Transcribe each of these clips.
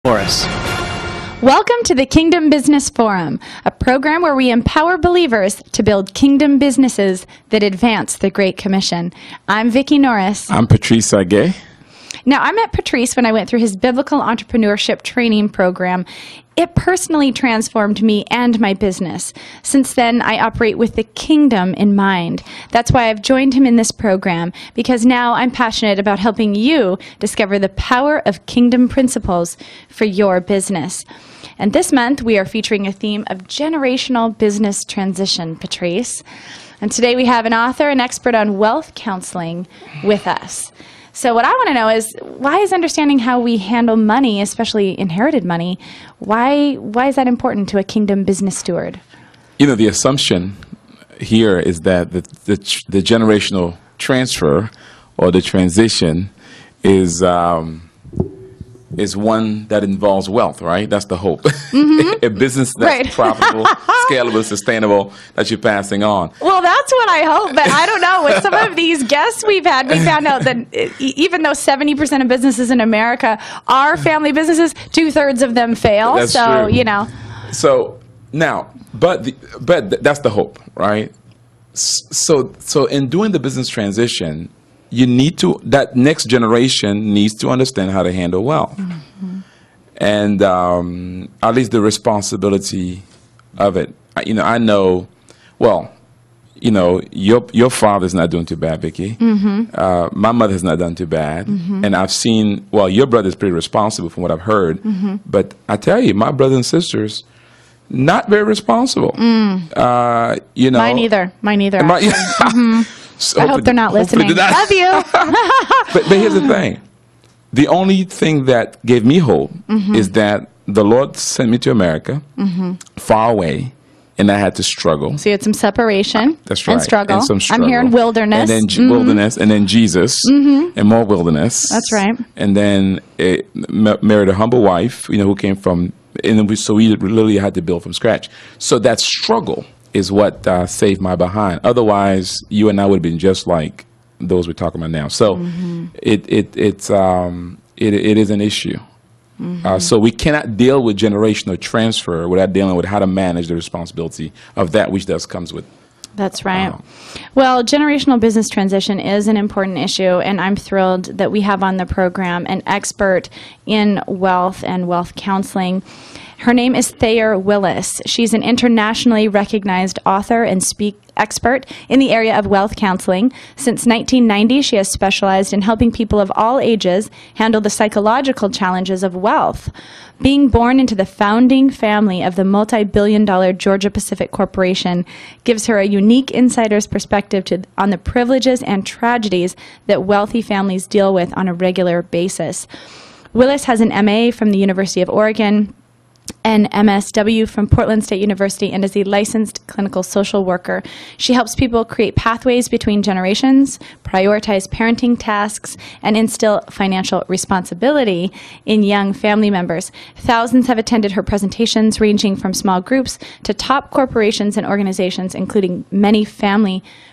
Morris. Welcome to the Kingdom Business Forum, a program where we empower believers to build kingdom businesses that advance the Great Commission. I'm Vicki Norris. I'm Patrice Agay. Now, I met Patrice when I went through his biblical entrepreneurship training program. It personally transformed me and my business. Since then, I operate with the kingdom in mind. That's why I've joined him in this program, because now I'm passionate about helping you discover the power of kingdom principles for your business. And this month, we are featuring a theme of generational business transition, Patrice. And today we have an author and expert on wealth counseling with us. So what I want to know is, why is understanding how we handle money, especially inherited money, why is that important to a kingdom business steward? You know, the assumption here is that the generational transfer or the transition is one that involves wealth, right? That's the hope. Mm-hmm. A business that's profitable, scalable, sustainable, that you're passing on. Well, that's what I hope, but I don't know. With some of these guests we've had, we found out that even though 70% of businesses in America are family businesses, 2/3 of them fail. That's so, true. You know. So now, but that's the hope, right? So in doing the business transition, that next generation needs to understand how to handle wealth. Mm-hmm. And at least the responsibility of it. I know, well, your father's not doing too bad, Vicki. Mm-hmm. My mother's not done too bad. Mm-hmm. And I've seen, well, your brother's pretty responsible from what I've heard. Mm-hmm. But I tell you, my brothers and sisters, not very responsible. Mine either. Mm-hmm. So I hope they're not listening. Love you. but here's the thing. The only thing that gave me hope is that the Lord sent me to America, far away, and I had to struggle. So you had some separation. That's right. And struggle. And some struggle. I'm here in wilderness. And then wilderness, and then Jesus, and more wilderness. That's right. And then married a humble wife, who came from, so we literally had to build from scratch. So that struggle is what saved my behind. Otherwise, you and I would have been just like those we're talking about now. So it is an issue. So we cannot deal with generational transfer without dealing with how to manage the responsibility of that which comes with. That's right. Well, generational business transition is an important issue, and I'm thrilled that we have on the program an expert in wealth and wealth counseling. Her name is Thayer Willis. She's an internationally recognized author and expert in the area of wealth counseling. Since 1990, she has specialized in helping people of all ages handle the psychological challenges of wealth. Being born into the founding family of the multi-billion-dollar Georgia-Pacific Corporation gives her a unique insider's perspective on the privileges and tragedies that wealthy families deal with on a regular basis. Willis has an MA from the University of Oregon, an MSW from Portland State University, and is a licensed clinical social worker. She helps people create pathways between generations, prioritize parenting tasks, and instill financial responsibility in young family members. Thousands have attended her presentations, ranging from small groups to top corporations and organizations, including many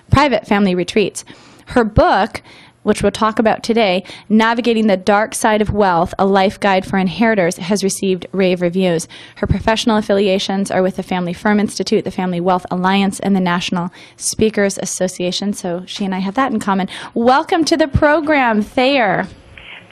private family retreats. Her book, which we'll talk about today, Navigating the Dark Side of Wealth, A Life Guide for Inheritors, has received rave reviews. Her professional affiliations are with the Family Firm Institute, the Family Wealth Alliance, and the National Speakers Association, so she and I have that in common. Welcome to the program, Thayer.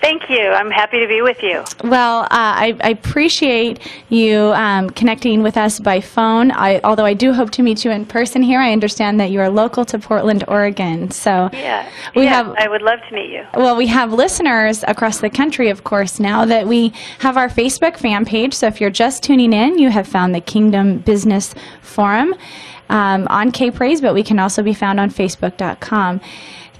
Thank you. I'm happy to be with you. Well, I appreciate you connecting with us by phone. Although I do hope to meet you in person here. I understand that you are local to Portland, Oregon. So I would love to meet you. Well, we have listeners across the country, of course, now that we have our Facebook fan page. So if you're just tuning in, you have found the Kingdom Business Forum on K-Praise, but we can also be found on Facebook.com.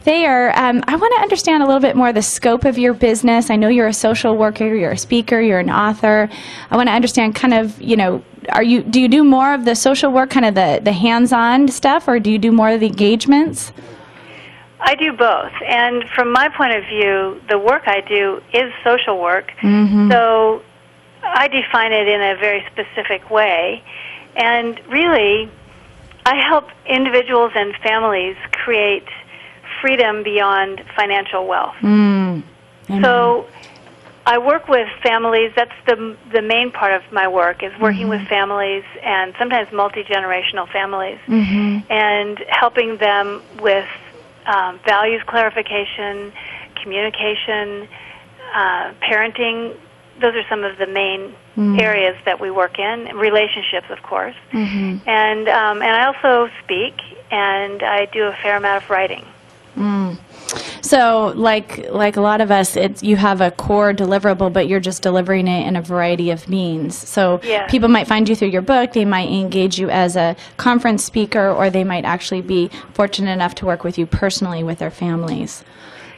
Thayer, I want to understand a little bit more the scope of your business. I know you're a social worker, you're a speaker, you're an author. I want to understand kind of, do you do more of the social work, kind of the hands-on stuff, or do you do more of the engagements? I do both. And from my point of view, the work I do is social work. Mm-hmm. So I define it in a very specific way. And really, I help individuals and families create freedom beyond financial wealth. So I work with families. That's the main part of my work, is working with families, and sometimes multi-generational families, and helping them with values clarification, communication, parenting. Those are some of the main areas that we work in. Relationships, of course, and I also speak, and I do a fair amount of writing. So, like a lot of us, you have a core deliverable, but you're just delivering it in a variety of means. So people might find you through your book, they might engage you as a conference speaker, or they might actually be fortunate enough to work with you personally with their families.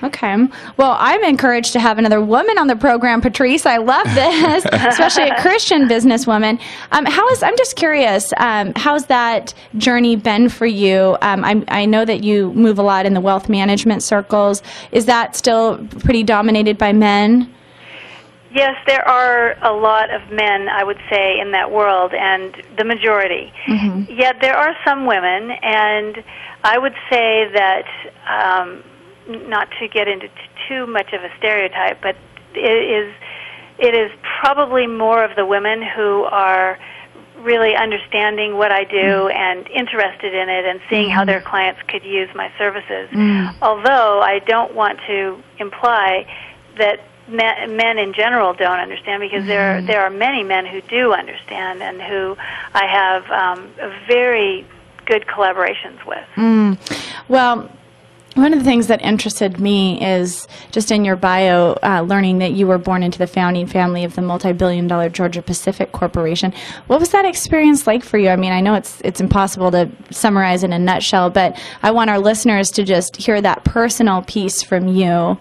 Okay. Well, I'm encouraged to have another woman on the program, Patrice. I love this, especially a Christian businesswoman. I'm just curious, how's that journey been for you? I know that you move a lot in the wealth management circles. Is that still pretty dominated by men? Yes, there are a lot of men, I would say, in that world, and the majority. Yet there are some women, and I would say that... not to get into too much of a stereotype, but it is probably more of the women who are really understanding what I do and interested in it and seeing how their clients could use my services. Although I don't want to imply that men in general don't understand, because there are many men who do understand and who I have very good collaborations with. Well, one of the things that interested me is just in your bio, learning that you were born into the founding family of the multi-billion-dollar Georgia-Pacific Corporation. What was that experience like for you? I mean, I know it's impossible to summarize in a nutshell, but I want our listeners to just hear that personal piece from you.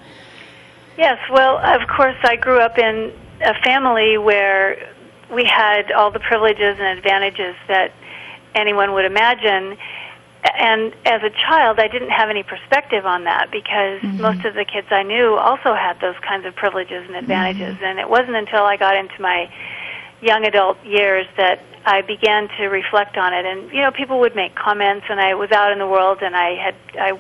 Yes, well, of course, I grew up in a family where we had all the privileges and advantages that anyone would imagine. And as a child, I didn't have any perspective on that, because most of the kids I knew also had those kinds of privileges and advantages. And it wasn't until I got into my young adult years that I began to reflect on it. And, you know, people would make comments, and I was out in the world, and I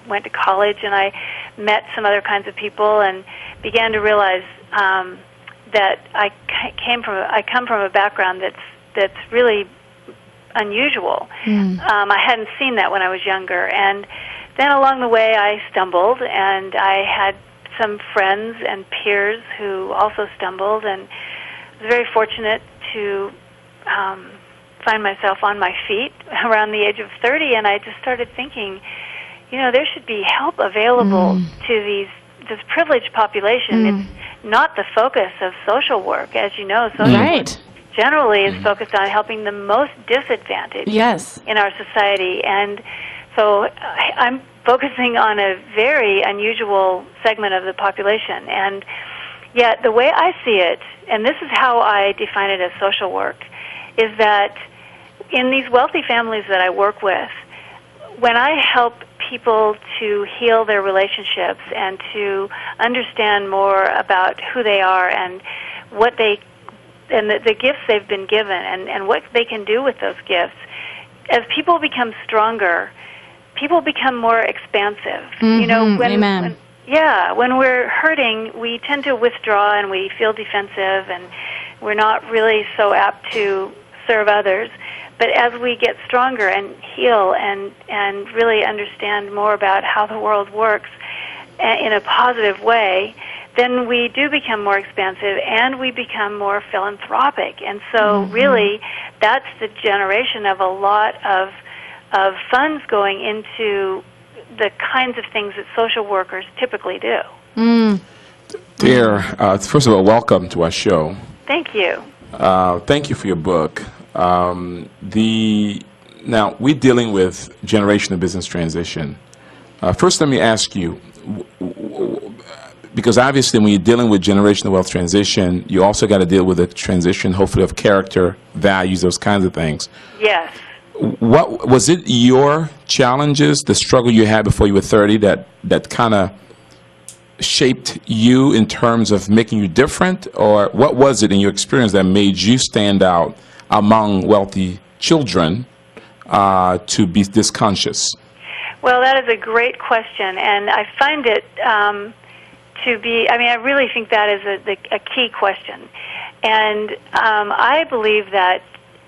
went to college, and I met some other kinds of people, and began to realize that I come from a background that's really unusual. I hadn't seen that when I was younger, and then along the way I stumbled, and I had some friends and peers who also stumbled, and I was very fortunate to find myself on my feet around the age of 30, and I just started thinking, you know, there should be help available to this privileged population. It's not the focus of social work, as you know. Social work generally is focused on helping the most disadvantaged in our society. And so I'm focusing on a very unusual segment of the population. And yet the way I see it, and this is how I define it as social work, is that in these wealthy families that I work with, when I help people to heal their relationships and to understand more about who they are and what they and the gifts they've been given, and what they can do with those gifts. As people become stronger, people become more expansive. You know, when we're hurting, we tend to withdraw and we feel defensive, and we're not really so apt to serve others. But as we get stronger and heal and really understand more about how the world works in a positive way, then we do become more expansive, and we become more philanthropic. And so really, that's the generation of a lot of funds going into the kinds of things that social workers typically do. Thayer, first of all, welcome to our show. Thank you. Thank you for your book. Now, we're dealing with generational business transition. First, let me ask you, because obviously when you're dealing with generational wealth transition, you also got to deal with the transition, hopefully, of character, values, those kinds of things. Yes. What was it, your challenges, the struggle you had before you were 30 that kind of shaped you in terms of making you different? Or what was it in your experience that made you stand out among wealthy children to be this conscious? Well, that is a great question, and I find it to be, I mean, I really think that is a key question. And I believe that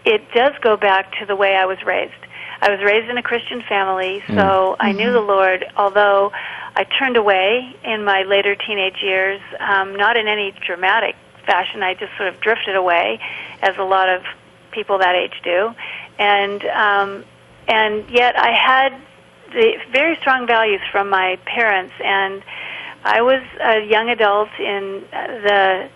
it does go back to the way I was raised. I was raised in a Christian family, so I knew the Lord, although I turned away in my later teenage years, not in any dramatic fashion. I just sort of drifted away, as a lot of people that age do. And yet I had the very strong values from my parents, and I was a young adult in the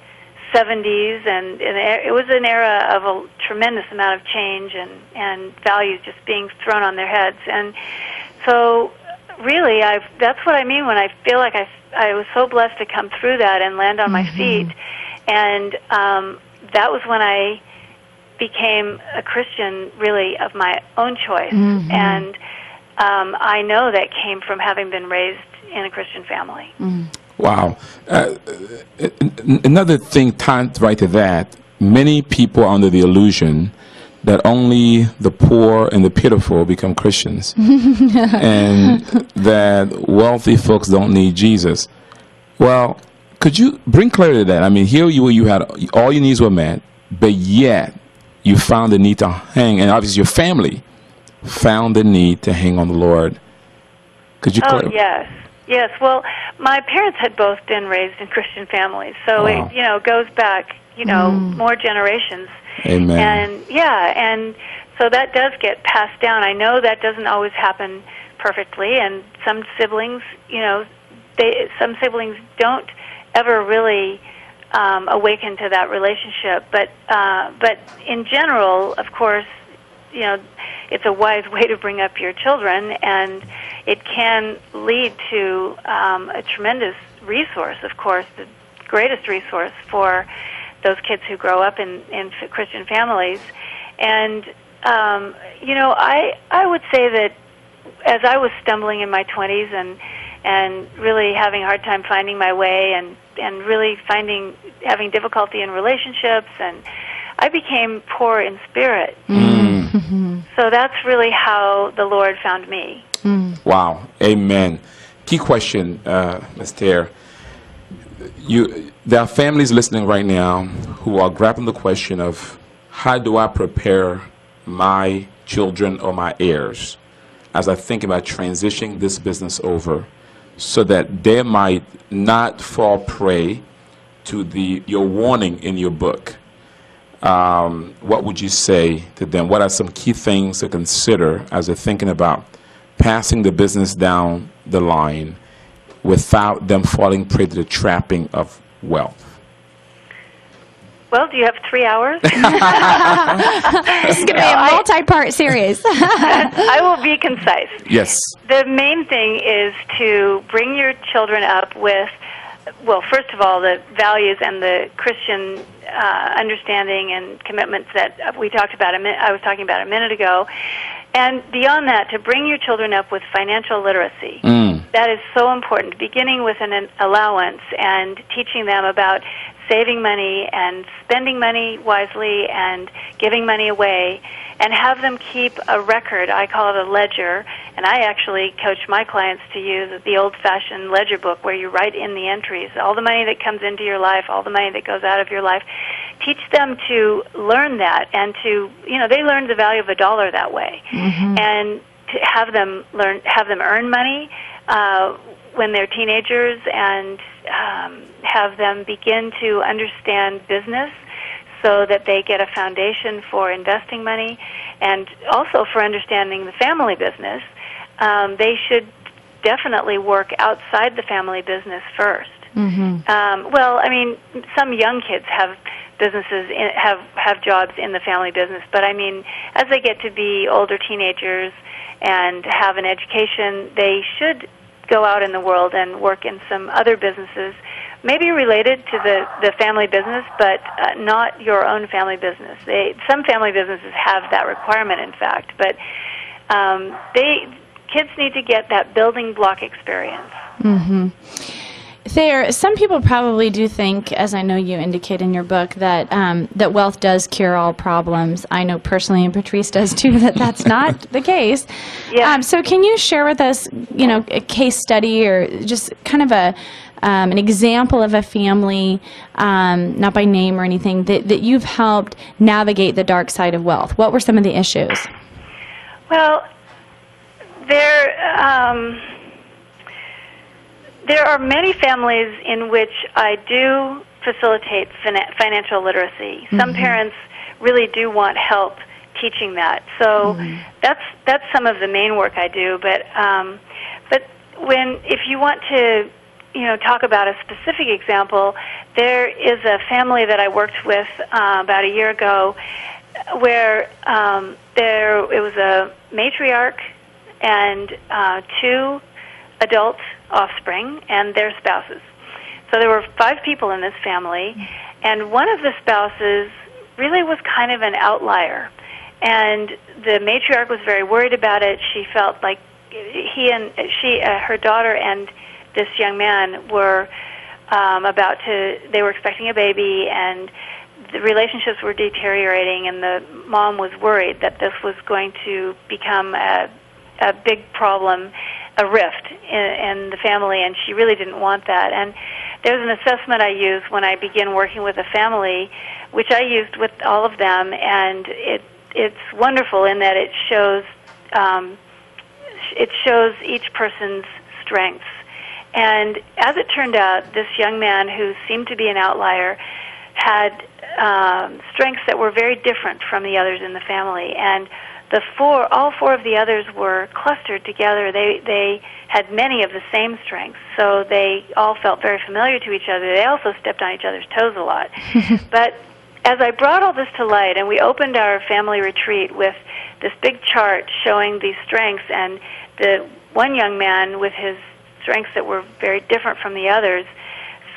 70s, and it was an era of a tremendous amount of change and values just being thrown on their heads. And so really, that's what I mean when I feel like I was so blessed to come through that and land on my feet. And that was when I became a Christian, really, of my own choice. And I know that came from having been raised in a Christian family. Wow. Another thing tied right to that, many people are under the illusion that only the poor and the pitiful become Christians, and that wealthy folks don't need Jesus. Well, could you bring clarity to that? I mean, here you had all your needs were met, but yet you found the need to hang, and obviously your family found the need to hang on the Lord. Could you clarify? Yes. Yes, well, my parents had both been raised in Christian families, so it goes back, more generations. Amen. And so that does get passed down. I know that doesn't always happen perfectly, and some siblings, some siblings don't ever really awaken to that relationship. But in general, of course, it's a wise way to bring up your children, and it can lead to a tremendous resource, of course, the greatest resource for those kids who grow up in Christian families. And, I would say that as I was stumbling in my 20s and really having a hard time finding my way and really having difficulty in relationships, and I became poor in spirit. So that's really how the Lord found me. Wow. Amen. Key question, Ms. Thayer. There are families listening right now who are grappling the question of, how do I prepare my children or my heirs as I think about transitioning this business over so that they might not fall prey to your warning in your book? What would you say to them? What are some key things to consider as they're thinking about passing the business down the line without them falling prey to the trapping of wealth? Well, do you have 3 hours? This is going to be a multi-part series. I will be concise. Yes. The main thing is to bring your children up with, well, first of all, the values and the Christian understanding and commitments that I was talking about a minute ago. And beyond that, to bring your children up with financial literacy. That is so important, beginning with an allowance and teaching them about saving money and spending money wisely and giving money away, and have them keep a record. I call it a ledger, and I actually coach my clients to use the old-fashioned ledger book where you write in the entries, all the money that comes into your life, all the money that goes out of your life. Teach them to learn that, and they learn the value of a dollar that way. And to have them earn money when they're teenagers, and have them begin to understand business so that they get a foundation for investing money and also for understanding the family business. They should definitely work outside the family business first. Well, I mean, some young kids have businesses, have jobs in the family business, but I mean, as they get to be older teenagers and have an education, they should go out in the world and work in some other businesses, maybe related to the family business, but not your own family business. Some family businesses have that requirement, in fact, but kids need to get that building block experience. Thayer, some people probably do think, as I know you indicate in your book, that that wealth does cure all problems. I know personally, and Patrice does too, that that's not the case. Yeah. So can you share with us, a case study or just kind of an example of a family, not by name or anything, that you've helped navigate the dark side of wealth? What were some of the issues? Well, there are many families in which I do facilitate financial literacy. Some parents really do want help teaching that. So that's some of the main work I do. But if you want to talk about a specific example, there is a family that I worked with about a year ago where it was a matriarch and 2 adult offspring and their spouses. So there were 5 people in this family, and one of the spouses really was kind of an outlier. And the matriarch was very worried about it. She felt like her daughter and this young man were they were expecting a baby, and the relationships were deteriorating, and the mom was worried that this was going to become a big problem, a rift in the family, and she really didn't want that. And there's an assessment I use when I begin working with a family, which I used with all of them, and it's wonderful in that it shows each person's strengths. And as it turned out, this young man, who seemed to be an outlier, had strengths that were very different from the others in the family. And all 4 of the others were clustered together. They had many of the same strengths, so they all felt very familiar to each other. They also stepped on each other's toes a lot. But as I brought all this to light, and we opened our family retreat with this big chart showing these strengths, and the one young man with his strengths that were very different from the others,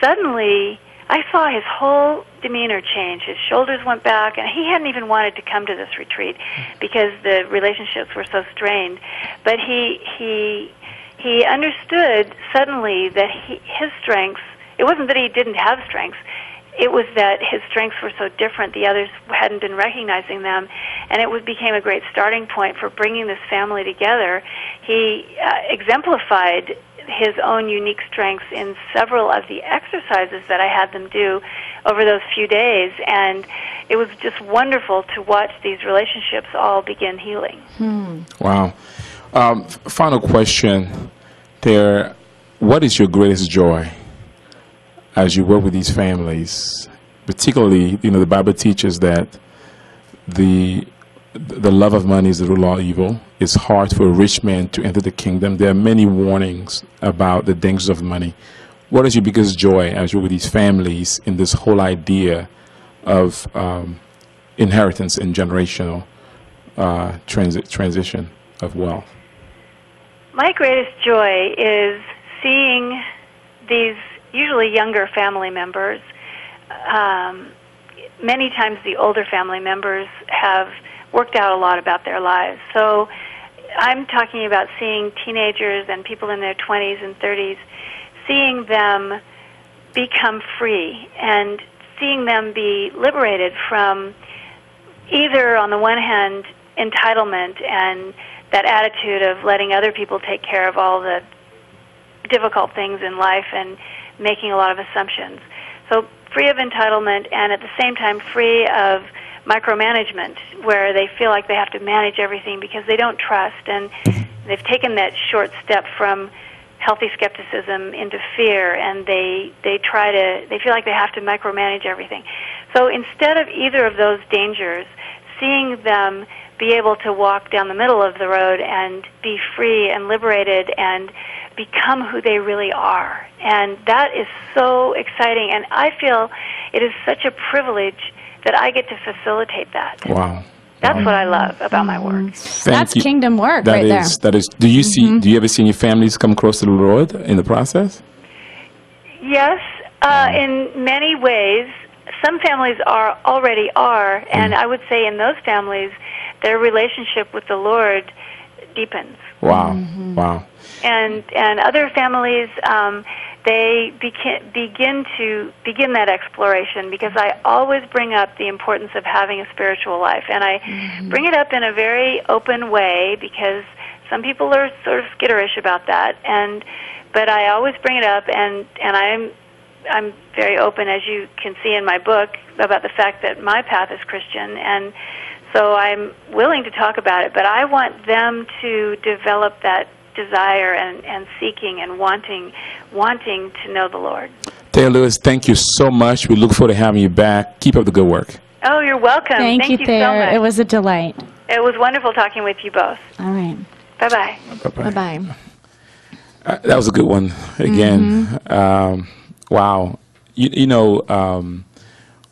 suddenly I saw his whole demeanor change. His shoulders went back, and he hadn't even wanted to come to this retreat because the relationships were so strained. But he understood suddenly that his strengths, it wasn't that he didn't have strengths, it was that his strengths were so different, the others hadn't been recognizing them, and it became a great starting point for bringing this family together. He exemplified his own unique strengths in several of the exercises that I had them do over those few days, and it was just wonderful to watch these relationships all begin healing. Wow. Final question there. What is your greatest joy as you work with these families? Particularly, the Bible teaches that the love of money is the root of all evil. It's hard for a rich man to enter the kingdom. There are many warnings about the dangers of money. What is your biggest joy as you're with these families in this whole idea of inheritance and generational transition of wealth? My greatest joy is seeing these usually younger family members. Many times the older family members have worked out a lot about their lives. So I'm talking about seeing teenagers and people in their 20s and 30s, seeing them become free and seeing them be liberated from either, on the one hand, entitlement and that attitude of letting other people take care of all the difficult things in life and making a lot of assumptions. So free of entitlement, and at the same time free of micromanagement, where they feel like they have to manage everything because they don't trust, and they've taken that short step from healthy skepticism into fear, and they feel like they have to micromanage everything. So instead of either of those dangers, seeing them be able to walk down the middle of the road and be free and liberated and become who they really are. And that is so exciting, and I feel it is such a privilege that I get to facilitate that. Wow. That's what I love about my work. That's kingdom work right there. That is. Do you see? Do you ever see any families come close to the Lord in the process? Yes, in many ways. Some families already are, and I would say in those families, their relationship with the Lord deepens. Wow, wow. And other families, they begin that exploration, because I always bring up the importance of having a spiritual life, and I bring it up in a very open way, because some people are sort of skitterish about that, but I always bring it up, and I'm very open, as you can see in my book, about the fact that my path is Christian, and so I'm willing to talk about it, but I want them to develop that desire and seeking and wanting to know the Lord. Thayer Willis, thank you so much. We look forward to having you back. Keep up the good work. Oh, you're welcome. Thank you, Thayer. So much. It was a delight. It was wonderful talking with you both. All right. Bye-bye. Bye-bye. Bye-bye. That was a good one. Again, wow. You know,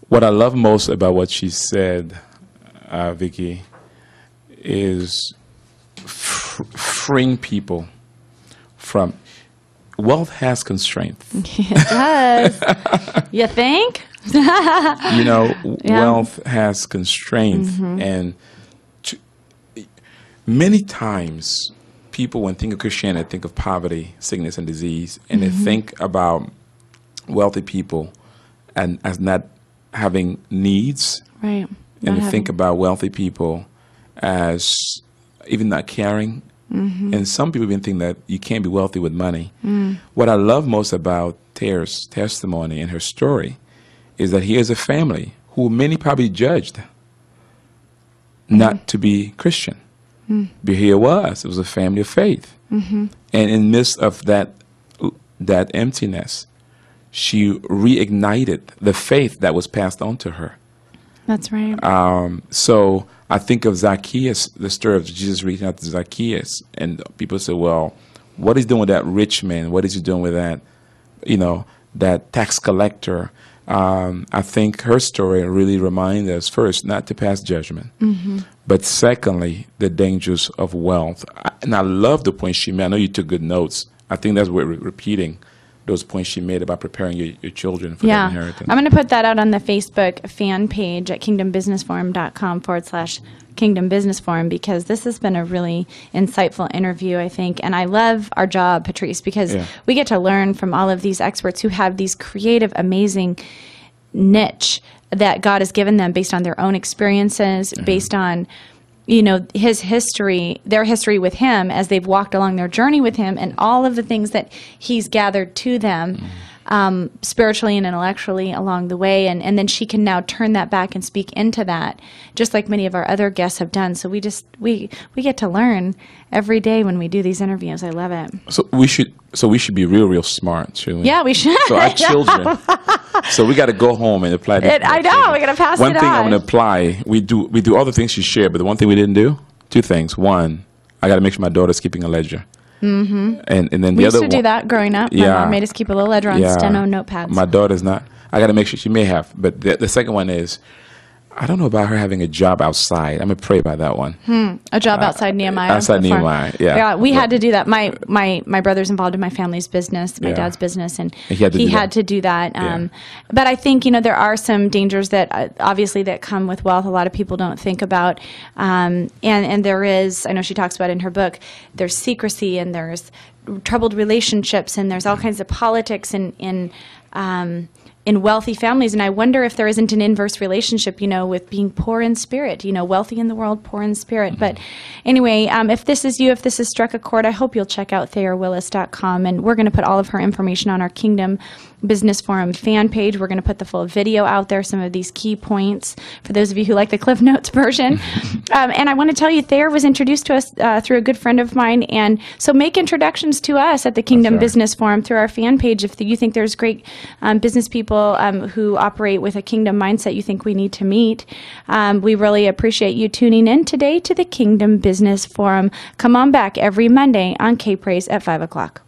what I love most about what she said, Vicki, is freeing people from wealth has constraints. It does. You think? You know, wealth has constraints, and many times people, when think of Christianity, think of poverty, sickness, and disease, and they think about wealthy people and as not having needs, Right. and they think about wealthy people as even not caring. And some people even think that you can't be wealthy with money. What I love most about Thayer's testimony and her story is that here's a family who many probably judged not to be Christian. But here it was a family of faith. And in the midst of that emptiness, she reignited the faith that was passed on to her. That's right. So I think of Zacchaeus, the story of Jesus reaching out to Zacchaeus, and people say, well, what is he doing with that rich man? What is he doing with that, that tax collector? I think her story really reminds us, first, not to pass judgment, but secondly, the dangers of wealth. And I love the point she made. I know you took good notes. I think that's what we're repeating, those points she made about preparing your children for their inheritance. I'm going to put that out on the Facebook fan page at kingdombusinessforum.com/Kingdom Business Forum, because this has been a really insightful interview, I think. And I love our job, Patrice, because we get to learn from all of these experts who have these creative, amazing niche that God has given them based on their own experiences, based on his history, their history with him as they've walked along their journey with him, and all of the things that he's gathered to them spiritually and intellectually along the way. And then she can now turn that back and speak into that, just like many of our other guests have done. So we get to learn every day when we do these interviews. I love it. So we should be real smart, shouldn't we? Yeah, we should. So our children. So we got to go home and apply this. I know. We got to pass it on. One thing I'm going to apply. We do all the things she shared, but the one thing we didn't do, two things. One, I got to make sure my daughter's keeping a ledger. And then the other one. We used to do that growing up. My mom made us keep a little ledger on steno notepads. My daughter's not. I got to make sure she may have. But the second one is, I don't know about her having a job outside. I'm going to pray about that one. A job outside Nehemiah. Outside Nehemiah, yeah. We had to do that. My brother's involved in my family's business, my dad's business, and he had to do that. But I think, there are some dangers that obviously that come with wealth a lot of people don't think about. And there is, I know she talks about in her book, there's secrecy and there's troubled relationships and there's all kinds of politics in wealthy families, and I wonder if there isn't an inverse relationship, with being poor in spirit, wealthy in the world, poor in spirit. But anyway, if this is you, if this has struck a chord, I hope you'll check out ThayerWillis.com, and we're going to put all of her information on our Kingdom Business Forum fan page. We're going to put the full video out there, some of these key points for those of you who like the Cliff Notes version. And I want to tell you, Thayer was introduced to us through a good friend of mine, and so make introductions to us at the Kingdom Business Forum through our fan page. If you think there's great business people who operate with a kingdom mindset you think we need to meet, we really appreciate you tuning in today to the Kingdom Business Forum. Come on back every Monday on K-Praise at 5 o'clock.